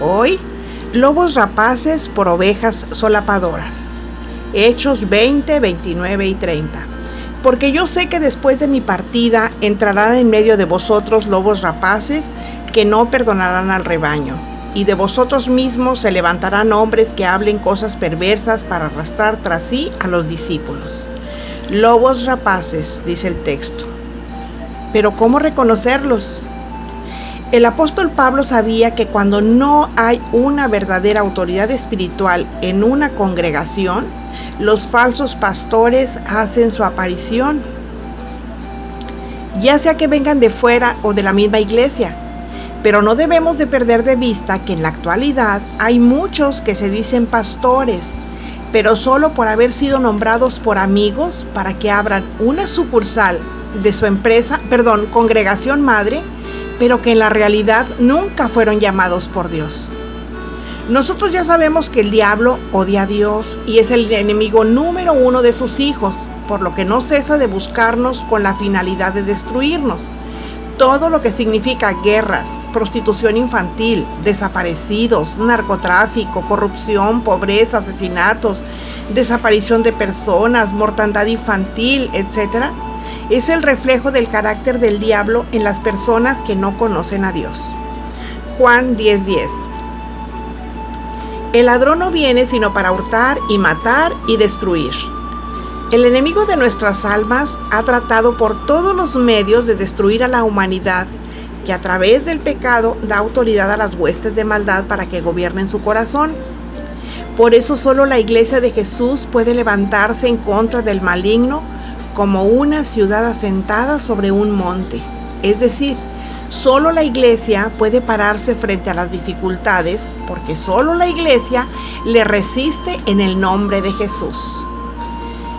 Hoy, lobos rapaces por ovejas solapadoras. Hechos 20, 29 y 30. Porque yo sé que después de mi partida entrarán en medio de vosotros lobos rapaces que no perdonarán al rebaño, y de vosotros mismos se levantarán hombres que hablen cosas perversas para arrastrar tras sí a los discípulos. Lobos rapaces, dice el texto. Pero ¿cómo reconocerlos? El apóstol Pablo sabía que cuando no hay una verdadera autoridad espiritual en una congregación, los falsos pastores hacen su aparición, ya sea que vengan de fuera o de la misma iglesia. Pero no debemos de perder de vista que en la actualidad hay muchos que se dicen pastores, pero solo por haber sido nombrados por amigos para que abran una sucursal de su congregación madre, pero que en la realidad nunca fueron llamados por Dios. Nosotros ya sabemos que el diablo odia a Dios y es el enemigo número 1 de sus hijos, por lo que no cesa de buscarnos con la finalidad de destruirnos. Todo lo que significa guerras, prostitución infantil, desaparecidos, narcotráfico, corrupción, pobreza, asesinatos, desaparición de personas, mortandad infantil, etc., es el reflejo del carácter del diablo en las personas que no conocen a Dios. Juan 10:10. El ladrón no viene sino para hurtar y matar y destruir. El enemigo de nuestras almas ha tratado por todos los medios de destruir a la humanidad, que a través del pecado da autoridad a las huestes de maldad para que gobiernen su corazón. Por eso solo la Iglesia de Jesús puede levantarse en contra del maligno como una ciudad asentada sobre un monte. Es decir, solo la Iglesia puede pararse frente a las dificultades, porque solo la Iglesia le resiste en el nombre de Jesús.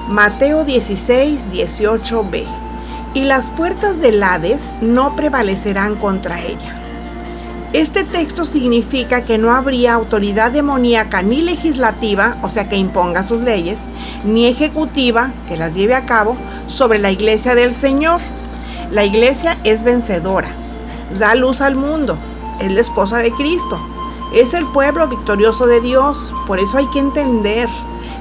Mateo 16, 18b. Y las puertas del Hades no prevalecerán contra ella. Este texto significa que no habría autoridad demoníaca ni legislativa, o sea que imponga sus leyes, ni ejecutiva, que las lleve a cabo, sobre la Iglesia del Señor. La Iglesia es vencedora, da luz al mundo, es la esposa de Cristo, es el pueblo victorioso de Dios. Por eso hay que entender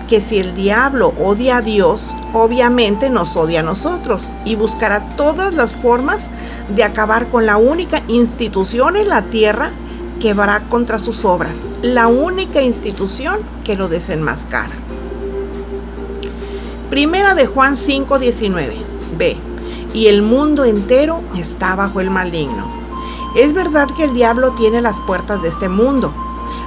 que si el diablo odia a Dios, obviamente nos odia a nosotros y buscará todas las formas de acabar con la única institución en la tierra que va contra sus obras, la única institución que lo desenmascara. Primera de Juan 5:19b. Y el mundo entero está bajo el maligno. Es verdad que el diablo tiene las puertas de este mundo.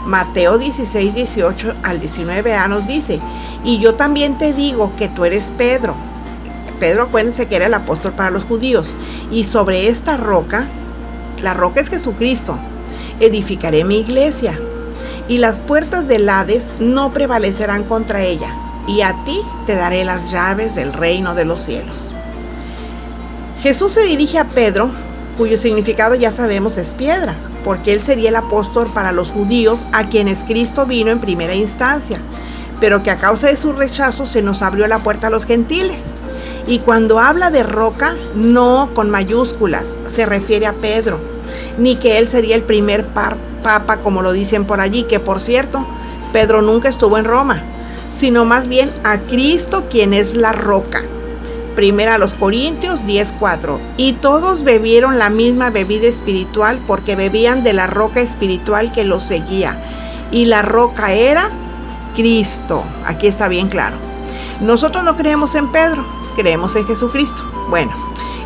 Mateo 16, 18 al 19a nos dice: y yo también te digo que tú eres Pedro. Pedro, acuérdense que era el apóstol para los judíos. Y sobre esta roca, la roca es Jesucristo, edificaré mi iglesia. Y las puertas del Hades no prevalecerán contra ella. Y a ti te daré las llaves del reino de los cielos. Jesús se dirige a Pedro, cuyo significado ya sabemos es piedra, porque él sería el apóstol para los judíos a quienes Cristo vino en primera instancia, pero que a causa de su rechazo se nos abrió la puerta a los gentiles. Y cuando habla de roca, no con mayúsculas se refiere a Pedro, ni que él sería el primer papa como lo dicen por allí, que por cierto, Pedro nunca estuvo en Roma, sino más bien a Cristo, quien es la roca. Primera a los Corintios 10:4. Y todos bebieron la misma bebida espiritual, porque bebían de la roca espiritual que los seguía, y la roca era Cristo. Aquí está bien claro. Nosotros no creemos en Pedro, creemos en Jesucristo. Bueno,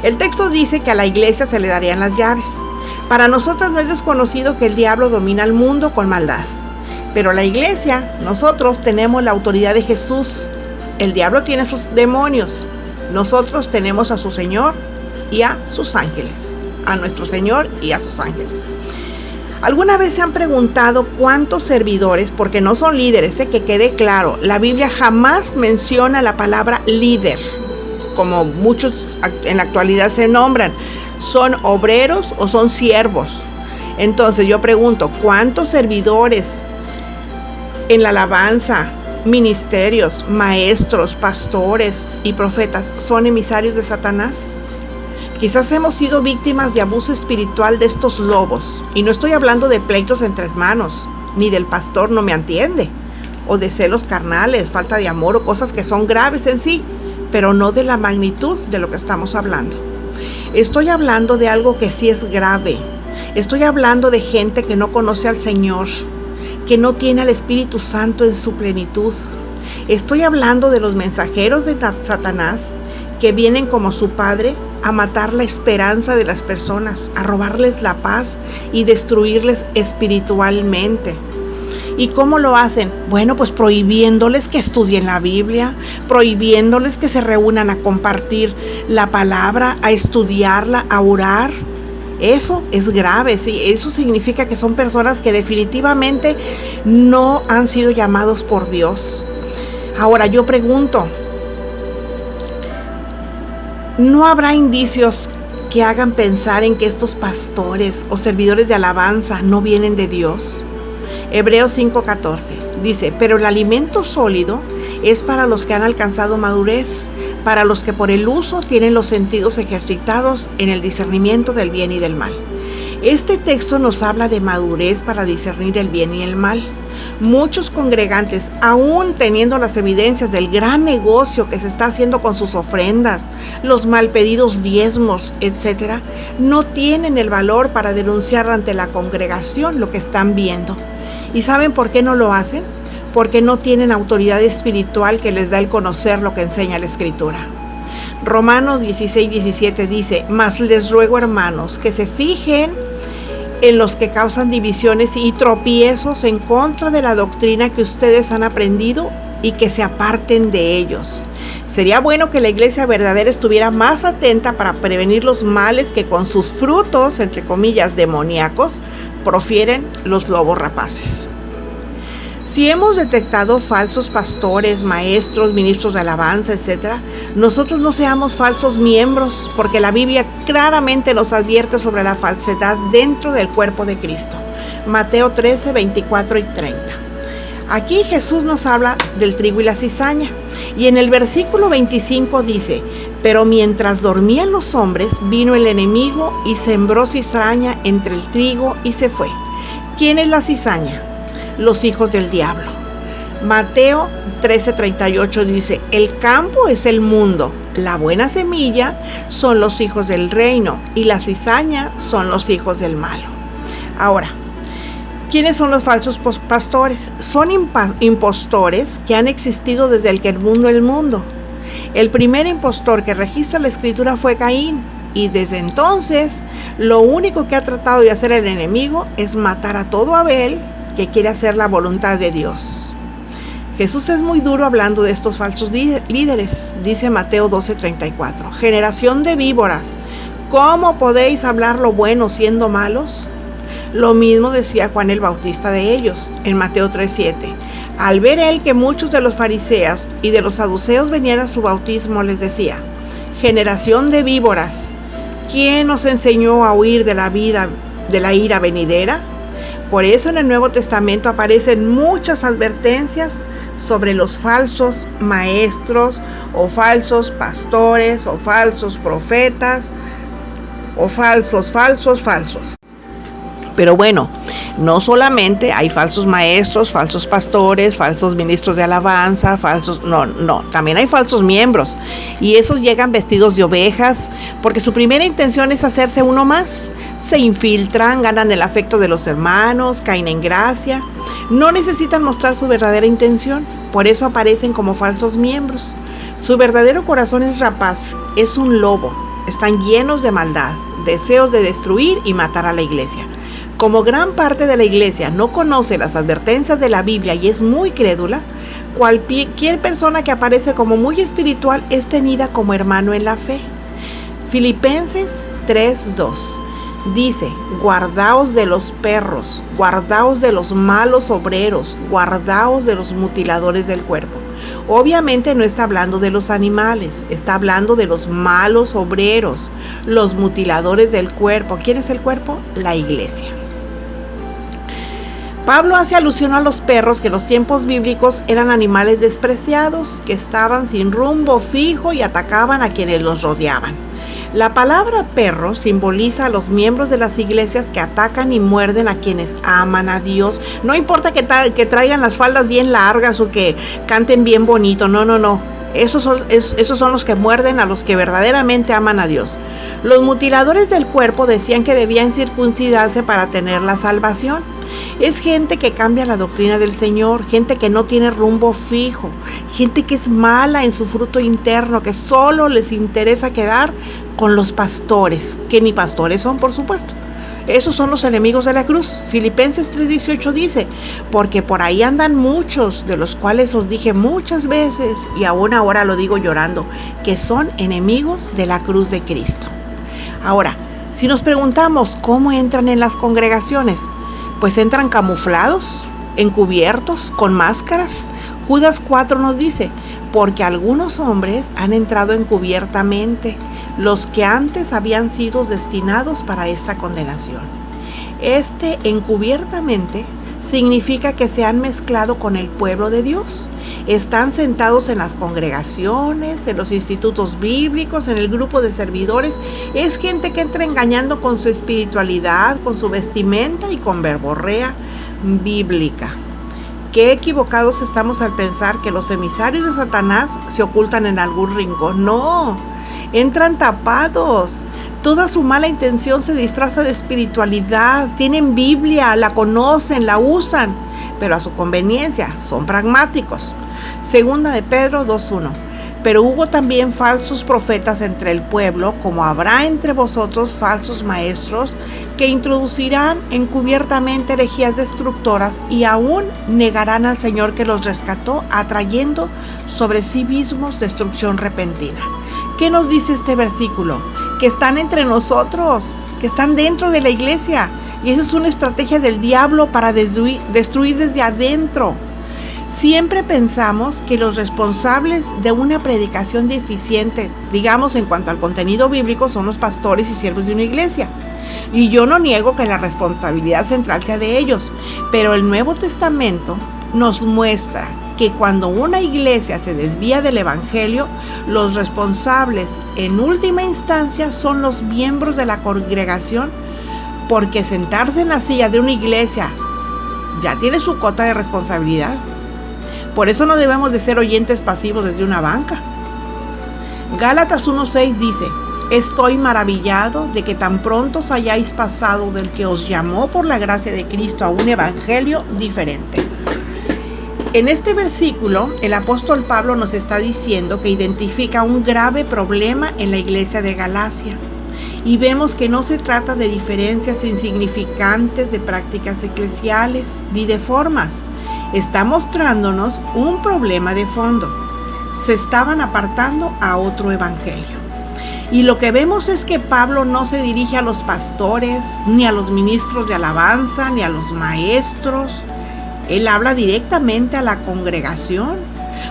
el texto dice que a la iglesia se le darían las llaves. Para nosotros no es desconocido que el diablo domina el mundo con maldad, pero la iglesia, nosotros tenemos la autoridad de Jesús. El diablo tiene sus demonios. Nosotros tenemos a su Señor y a sus ángeles, a nuestro Señor y a sus ángeles. ¿Alguna vez se han preguntado cuántos servidores, porque no son líderes, que quede claro, la Biblia jamás menciona la palabra líder, como muchos en la actualidad se nombran, son obreros o son siervos? Entonces yo pregunto, ¿cuántos servidores en la alabanza, ministerios, maestros, pastores y profetas son emisarios de Satanás? Quizás hemos sido víctimas de abuso espiritual de estos lobos, y no estoy hablando de pleitos entre hermanos, ni del pastor no me entiende, o de celos carnales, falta de amor o cosas que son graves en sí, pero no de la magnitud de lo que estamos hablando. Estoy hablando de algo que sí es grave. Estoy hablando de gente que no conoce al Señor, que no tiene al Espíritu Santo en su plenitud. Estoy hablando de los mensajeros de Satanás que vienen como su padre a matar la esperanza de las personas, a robarles la paz y destruirles espiritualmente. ¿Y cómo lo hacen? Bueno, pues prohibiéndoles que estudien la Biblia, prohibiéndoles que se reúnan a compartir la palabra, a estudiarla, a orar. Eso es grave, sí, eso significa que son personas que definitivamente no han sido llamados por Dios. Ahora yo pregunto, ¿no habrá indicios que hagan pensar en que estos pastores o servidores de alabanza no vienen de Dios? Hebreos 5:14 dice, pero el alimento sólido es para los que han alcanzado madurez, para los que por el uso tienen los sentidos ejercitados en el discernimiento del bien y del mal. Este texto nos habla de madurez para discernir el bien y el mal. Muchos congregantes, aún teniendo las evidencias del gran negocio que se está haciendo con sus ofrendas, los mal pedidos diezmos, etc., no tienen el valor para denunciar ante la congregación lo que están viendo. ¿Y saben por qué no lo hacen? Porque no tienen autoridad espiritual que les da el conocer lo que enseña la Escritura. Romanos 16:17 dice, mas les ruego, hermanos, que se fijen en los que causan divisiones y tropiezos en contra de la doctrina que ustedes han aprendido y que se aparten de ellos. Sería bueno que la iglesia verdadera estuviera más atenta para prevenir los males que con sus frutos, entre comillas, demoníacos, profieren los lobos rapaces. Si hemos detectado falsos pastores, maestros, ministros de alabanza, etc., nosotros no seamos falsos miembros, porque la Biblia claramente nos advierte sobre la falsedad dentro del cuerpo de Cristo. Mateo 13, 24 y 30. Aquí Jesús nos habla del trigo y la cizaña, y en el versículo 25 dice, pero mientras dormían los hombres, vino el enemigo y sembró cizaña entre el trigo y se fue. ¿Quién es la cizaña? Los hijos del diablo. Mateo 13:38 dice, el campo es el mundo, la buena semilla son los hijos del reino y la cizaña son los hijos del malo. Ahora, ¿quiénes son los falsos pastores? Son impostores que han existido desde el que el mundo. El primer impostor que registra la Escritura fue Caín, y desde entonces lo único que ha tratado de hacer el enemigo es matar a todo Abel que quiere hacer la voluntad de Dios. Jesús es muy duro hablando de estos falsos líderes. Dice Mateo 12:34, generación de víboras, ¿cómo podéis hablar lo bueno siendo malos? Lo mismo decía Juan el Bautista de ellos en Mateo 3:7. Al ver él que muchos de los fariseos y de los saduceos venían a su bautismo, les decía, generación de víboras, ¿quién os enseñó a huir de la ira venidera? Por eso en el Nuevo Testamento aparecen muchas advertencias sobre los falsos maestros o falsos pastores o falsos profetas o falsos. Pero bueno, no solamente hay falsos maestros, falsos pastores, falsos ministros de alabanza, también hay falsos miembros. Y esos llegan vestidos de ovejas porque su primera intención es hacerse uno más. Se infiltran, ganan el afecto de los hermanos, caen en gracia. No necesitan mostrar su verdadera intención, por eso aparecen como falsos miembros. Su verdadero corazón es rapaz, es un lobo. Están llenos de maldad, deseos de destruir y matar a la iglesia. Como gran parte de la iglesia no conoce las advertencias de la Biblia y es muy crédula, cualquier persona que aparece como muy espiritual es tenida como hermano en la fe. Filipenses 3:2 dice, guardaos de los perros, guardaos de los malos obreros, guardaos de los mutiladores del cuerpo. Obviamente no está hablando de los animales, está hablando de los malos obreros, los mutiladores del cuerpo. ¿Quién es el cuerpo? La iglesia. Pablo hace alusión a los perros que en los tiempos bíblicos eran animales despreciados, que estaban sin rumbo fijo y atacaban a quienes los rodeaban. La palabra perro simboliza a los miembros de las iglesias que atacan y muerden a quienes aman a Dios. No importa que traigan las faldas bien largas o que canten bien bonito, no. Esos son los que muerden a los que verdaderamente aman a Dios. Los mutiladores del cuerpo decían que debían circuncidarse para tener la salvación. Es gente que cambia la doctrina del Señor, gente que no tiene rumbo fijo, gente que es mala en su fruto interno, que solo les interesa quedar con los pastores, que ni pastores son, por supuesto. Esos son los enemigos de la cruz. Filipenses 3:18 dice, porque por ahí andan muchos, de los cuales os dije muchas veces, y aún ahora lo digo llorando, que son enemigos de la cruz de Cristo. Ahora, si nos preguntamos cómo entran en las congregaciones, pues entran camuflados, encubiertos, con máscaras. Judas 4 nos dice, porque algunos hombres han entrado encubiertamente, los que antes habían sido destinados para esta condenación. Encubiertamente significa que se han mezclado con el pueblo de Dios. Están sentados en las congregaciones, en los institutos bíblicos, en el grupo de servidores. Es gente que entra engañando con su espiritualidad, con su vestimenta y con verborrea bíblica. Qué equivocados estamos al pensar que los emisarios de Satanás se ocultan en algún rincón. No, entran tapados. Toda su mala intención se disfraza de espiritualidad. Tienen Biblia, la conocen, la usan, pero a su conveniencia, son pragmáticos. Segunda de Pedro 2:1. Pero hubo también falsos profetas entre el pueblo, como habrá entre vosotros falsos maestros, que introducirán encubiertamente herejías destructoras y aún negarán al Señor que los rescató, atrayendo sobre sí mismos destrucción repentina. ¿Qué nos dice este versículo? Que están entre nosotros, que están dentro de la iglesia, y esa es una estrategia del diablo para destruir desde adentro. Siempre pensamos que los responsables de una predicación deficiente, digamos en cuanto al contenido bíblico, son los pastores y siervos de una iglesia. Y yo no niego que la responsabilidad central sea de ellos, pero el Nuevo Testamento nos muestra que cuando una iglesia se desvía del evangelio, los responsables en última instancia son los miembros de la congregación, porque sentarse en la silla de una iglesia ya tiene su cuota de responsabilidad. Por eso no debemos de ser oyentes pasivos desde una banca. Gálatas 1:6 dice, estoy maravillado de que tan pronto os hayáis pasado del que os llamó por la gracia de Cristo a un evangelio diferente. En este versículo, el apóstol Pablo nos está diciendo que identifica un grave problema en la iglesia de Galacia. Y vemos que no se trata de diferencias insignificantes de prácticas eclesiales ni de formas. Está mostrándonos un problema de fondo. Se estaban apartando a otro evangelio. Y lo que vemos es que Pablo no se dirige a los pastores, ni a los ministros de alabanza, ni a los maestros. Él habla directamente a la congregación,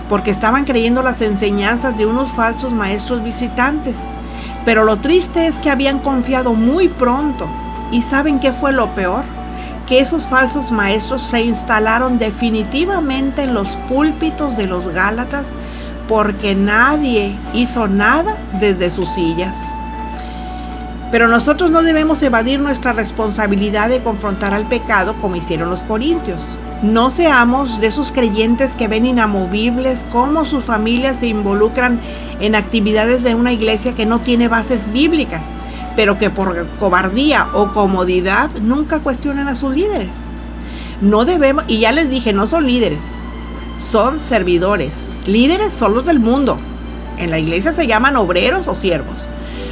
porque estaban creyendo las enseñanzas de unos falsos maestros visitantes. Pero lo triste es que habían confiado muy pronto. ¿Y saben qué fue lo peor? Que esos falsos maestros se instalaron definitivamente en los púlpitos de los Gálatas, porque nadie hizo nada desde sus sillas. Pero nosotros no debemos evadir nuestra responsabilidad de confrontar al pecado como hicieron los corintios. No seamos de esos creyentes que ven inamovibles cómo sus familias se involucran en actividades de una iglesia que no tiene bases bíblicas, pero que por cobardía o comodidad nunca cuestionan a sus líderes. No debemos, y ya les dije, no son líderes, son servidores. Líderes son los del mundo. En la iglesia se llaman obreros o siervos.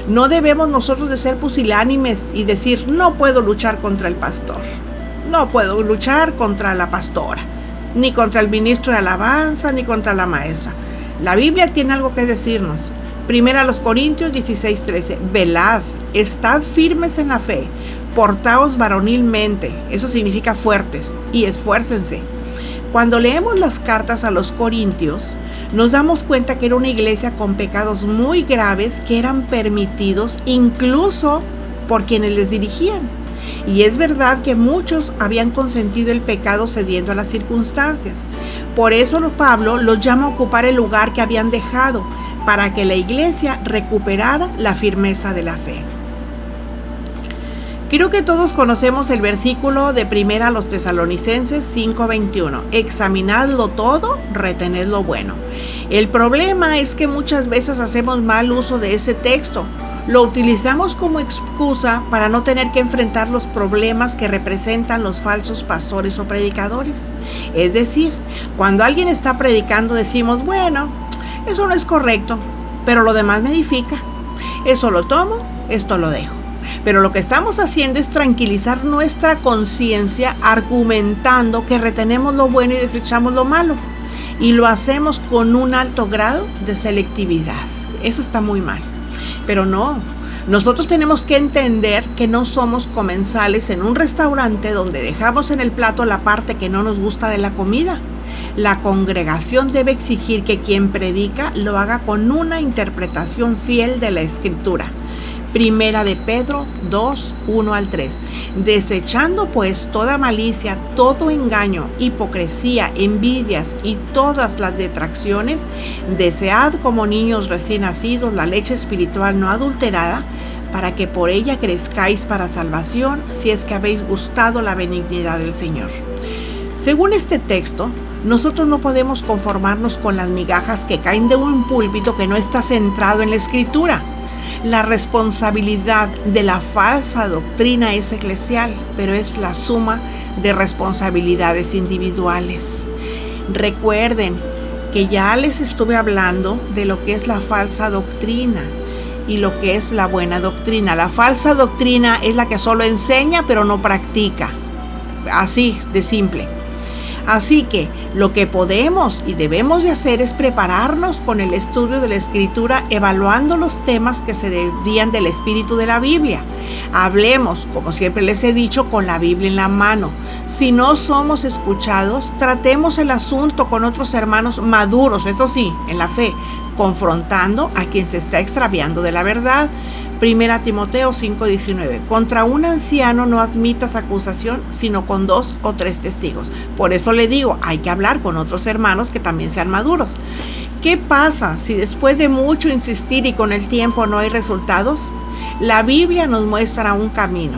No debemos nosotros de ser pusilánimes y decir, no puedo luchar contra el pastor, no puedo luchar contra la pastora, ni contra el ministro de alabanza, ni contra la maestra. La Biblia tiene algo que decirnos. Primera a los Corintios 16:13, velad, estad firmes en la fe, portaos varonilmente, eso significa fuertes, y esfuércense. Cuando leemos las cartas a los Corintios, nos damos cuenta que era una iglesia con pecados muy graves que eran permitidos incluso por quienes les dirigían. Y es verdad que muchos habían consentido el pecado cediendo a las circunstancias. Por eso Pablo los llama a ocupar el lugar que habían dejado, para que la iglesia recuperara la firmeza de la fe. Creo que todos conocemos el versículo de 1 a los Tesalonicenses 5:21. Examinadlo todo, retened lo bueno. El problema es que muchas veces hacemos mal uso de ese texto. Lo utilizamos como excusa para no tener que enfrentar los problemas que representan los falsos pastores o predicadores. Es decir, cuando alguien está predicando decimos, bueno, eso no es correcto, pero lo demás me edifica. Eso lo tomo, esto lo dejo. Pero lo que estamos haciendo es tranquilizar nuestra conciencia argumentando que retenemos lo bueno y desechamos lo malo. Y lo hacemos con un alto grado de selectividad. Eso está muy mal. Pero no, nosotros tenemos que entender que no somos comensales en un restaurante donde dejamos en el plato la parte que no nos gusta de la comida. La congregación debe exigir que quien predica lo haga con una interpretación fiel de la Escritura. Primera de Pedro 2, 1 al 3. Desechando pues toda malicia, todo engaño, hipocresía, envidias y todas las detracciones, desead como niños recién nacidos la leche espiritual no adulterada, para que por ella crezcáis para salvación, si es que habéis gustado la benignidad del Señor. Según este texto, nosotros no podemos conformarnos con las migajas que caen de un púlpito que no está centrado en la Escritura. La responsabilidad de la falsa doctrina es eclesial, pero es la suma de responsabilidades individuales. Recuerden que ya les estuve hablando de lo que es la falsa doctrina y lo que es la buena doctrina. La falsa doctrina es la que solo enseña pero no practica. Así de simple. Así que lo que podemos y debemos de hacer es prepararnos con el estudio de la Escritura, evaluando los temas que se desvían del espíritu de la Biblia. Hablemos, como siempre les he dicho, con la Biblia en la mano. Si no somos escuchados, tratemos el asunto con otros hermanos maduros, eso sí, en la fe, confrontando a quien se está extraviando de la verdad. 1 Timoteo 5:19. Contra un anciano no admitas acusación, sino con 2 o 3 testigos. Por eso le digo, hay que hablar con otros hermanos que también sean maduros. ¿Qué pasa si después de mucho insistir y con el tiempo no hay resultados? La Biblia nos muestra un camino.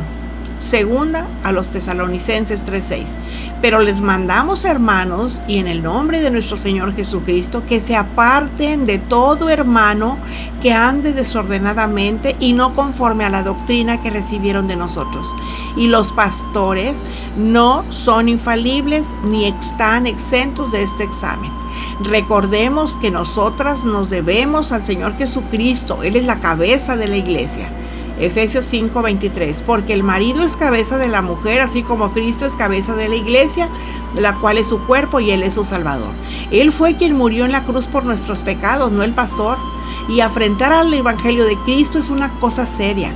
Segunda a los Tesalonicenses 3:6. Pero les mandamos, hermanos, y en el nombre de nuestro Señor Jesucristo, que se aparten de todo hermano que ande desordenadamente y no conforme a la doctrina que recibieron de nosotros. Y los pastores no son infalibles ni están exentos de este examen. Recordemos que nosotras nos debemos al Señor Jesucristo. Él es la cabeza de la iglesia. Efesios 5:23, porque el marido es cabeza de la mujer, así como Cristo es cabeza de la iglesia, la cual es su cuerpo y Él es su Salvador. Él fue quien murió en la cruz por nuestros pecados, no el pastor. Y afrentar al Evangelio de Cristo es una cosa seria.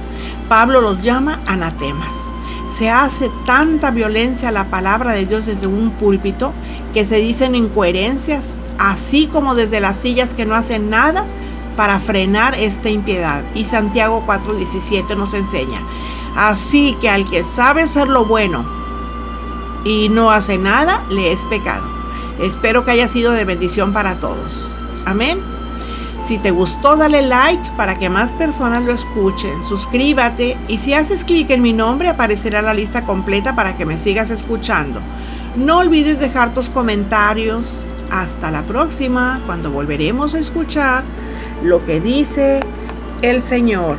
Pablo los llama anatemas. Se hace tanta violencia a la palabra de Dios desde un púlpito que se dicen incoherencias, así como desde las sillas que no hacen nada para frenar esta impiedad. Y Santiago 4:17 nos enseña: así que al que sabe hacer lo bueno y no hace nada, le es pecado. Espero que haya sido de bendición para todos. Amén. Si te gustó, dale like para que más personas lo escuchen. Suscríbete y si haces clic en mi nombre aparecerá la lista completa para que me sigas escuchando. No olvides dejar tus comentarios. Hasta la próxima, cuando volveremos a escuchar lo que dice el Señor.